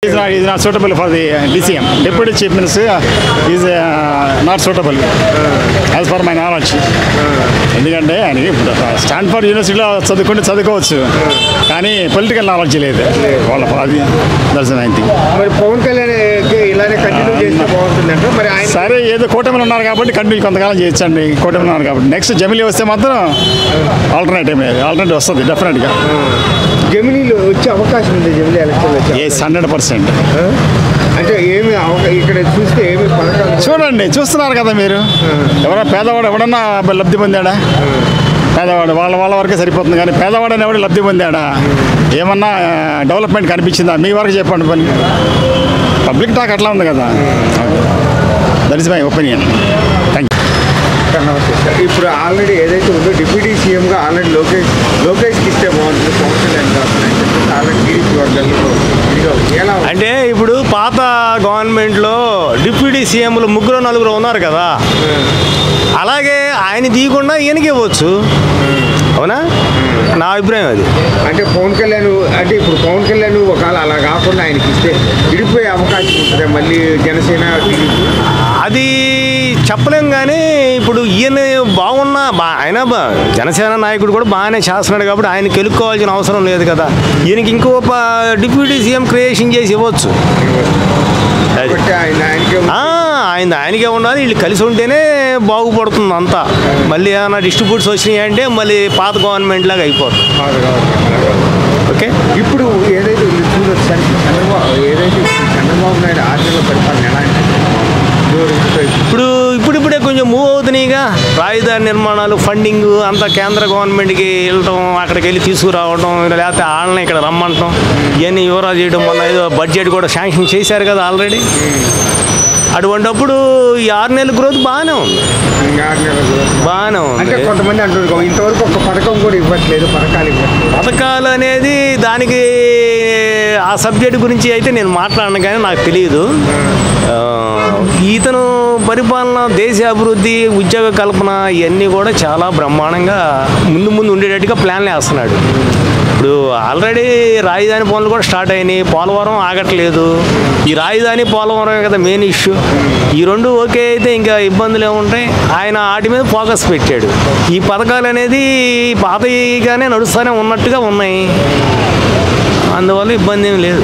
Is not suitable for the DCM. Deputy Chief Minister is not suitable as per my knowledge. ఎందుకంటే ఆయనకి Stanford యూనివర్సిటీలో చదువుకోవచ్చు కానీ political knowledge లేదు వాళ్ళ అది దర్శనం. మరి పవన్ కళ్యాణ్ ఇలానే కంటిన్యూ చేస్తే బాగుంటుందంటే మరి ఆయన సరే ఏదో కూటమిలో ఉన్నారు కాబట్టి కంటిన్యూ కొంతకాలం చేయొచ్చండి. కూటమిలో ఉన్నారు కాబట్టి నెక్స్ట్ జమిలీ వస్తే మాత్రం ఆల్టర్నేటివ్ వస్తుంది డెఫినెట్గా. జమినీలో వచ్చే అవకాశం ఉంది. జమిలీ ఎలక్షన్ వచ్చే 100%. అంటే ఏమి ఇక్కడ చూస్తే ఏమి పథకాలు చూడండి, చూస్తున్నారు కదా మీరు. ఎవరైనా పేదవాడు ఎవడన్నా లబ్ధి పొందాడా? పేదవాడు వాళ్ళ వరకే సరిపోతుంది కానీ పేదవాడని ఎవడు లబ్ధి పొందాడా? ఏమన్నా డెవలప్మెంట్ కనిపించిందా? మీ వరకు చెప్పండి. పని పబ్లిక్ టాక్ అట్లా ఉంది కదా. That is my opinion. Thank you. ఇప్పుడు ఆల్రెడీ ఏదైతే ఉందో డిప్యూటీ సీఎంగా ఆల్రెడీ లోకేష్కి ఇస్తే బాగుంటుంది. పవన్ కళ్యాణ్ కాకుండా ఆల్రెడీ టీడీపీ వర్గాలు ఎలా అంటే ఇప్పుడు పాత గవర్నమెంట్లో డిప్యూటీ సీఎంలు 3-4 ఉన్నారు కదా, అలాగే ఆయన తీయకుండా ఈయనకి ఇవ్వచ్చు. అవునా? నా అభిప్రాయం అది. అంటే పవన్ కళ్యాణ్ అంటే ఇప్పుడు పవన్ కళ్యాణ్ ఒకవేళ అలా కాకుండా ఆయనకి ఇస్తే విడిపోయే అవకాశం ఉంటుంది మళ్ళీ జనసేన టీడీపీ. అది చెప్పలేం కానీ ఇప్పుడు ఈయన బాగున్నా ఆయన జనసేన నాయకుడు కూడా బాగానే చేస్తున్నాడు కాబట్టి ఆయన కెలుక్కోవాల్సిన అవసరం లేదు కదా. ఈయనకి ఇంకో డిప్యూటీ సీఎం క్రియేషన్ చేసి ఇవ్వచ్చు. ఆయనకే ఉండాలి. వీళ్ళు కలిసి ఉంటేనే బాగుపడుతుంది అంతా. మళ్ళీ ఏమైనా డిస్ట్రిబ్యూట్స్ వచ్చినాయి అంటే మళ్ళీ పాత గవర్నమెంట్ లాగా అయిపోతుంది. ఓకే. ఇప్పుడు ఏదైతే చంద్రబాబు నాయుడు ఆర్మీలో పరిపాలన ఎలా అంటే ఇప్పుడిప్పుడే కొంచెం మూవ్ అవుతున్నాయిగా. రాజధాని నిర్మాణాలు, ఫండింగ్ అంతా కేంద్ర గవర్నమెంట్కి వెళ్ళటం, అక్కడికి వెళ్ళి తీసుకురావడం, లేకపోతే వాళ్ళని ఇక్కడ రమ్మంటాం, ఇవన్నీ వివరాలు చేయడం. మొన్న ఏదో బడ్జెట్ కూడా శాంక్షన్ చేశారు కదా ఆల్రెడీ. అటువంటిప్పుడు ఈ 6 నెలల గ్రోత్ బాగానే ఉంది. అంటే కొంతమంది అంటారు ఇంతవరకు ఒక పథకం కూడా ఇవ్వట్లేదు, పథకాలు అనేది దానికి ఆ సబ్జెక్ట్ గురించి అయితే నేను మాట్లాడను కానీ నాకు తెలియదు. ఈతను పరిపాలన, దేశ అభివృద్ధి, ఉద్యోగ కల్పన ఇవన్నీ కూడా చాలా బ్రహ్మాండంగా ముందు ఉండేటట్టుగా ప్లాన్లు వేస్తున్నాడు. ఇప్పుడు ఆల్రెడీ రాజధాని పనులు కూడా స్టార్ట్ అయినాయి. పోలవరం ఆగట్లేదు. ఈ రాజధాని పోలవరం కదా మెయిన్ ఇష్యూ. ఈ రెండు ఓకే అయితే ఇంకా ఇబ్బందులు ఏముంటాయి. ఆయన వాటి మీద ఫోకస్ పెట్టాడు. ఈ పథకాలు అనేది పాతగానే నడుస్తూనే ఉన్నట్టుగా ఉన్నాయి. అందువల్ల ఇబ్బంది ఏం లేదు.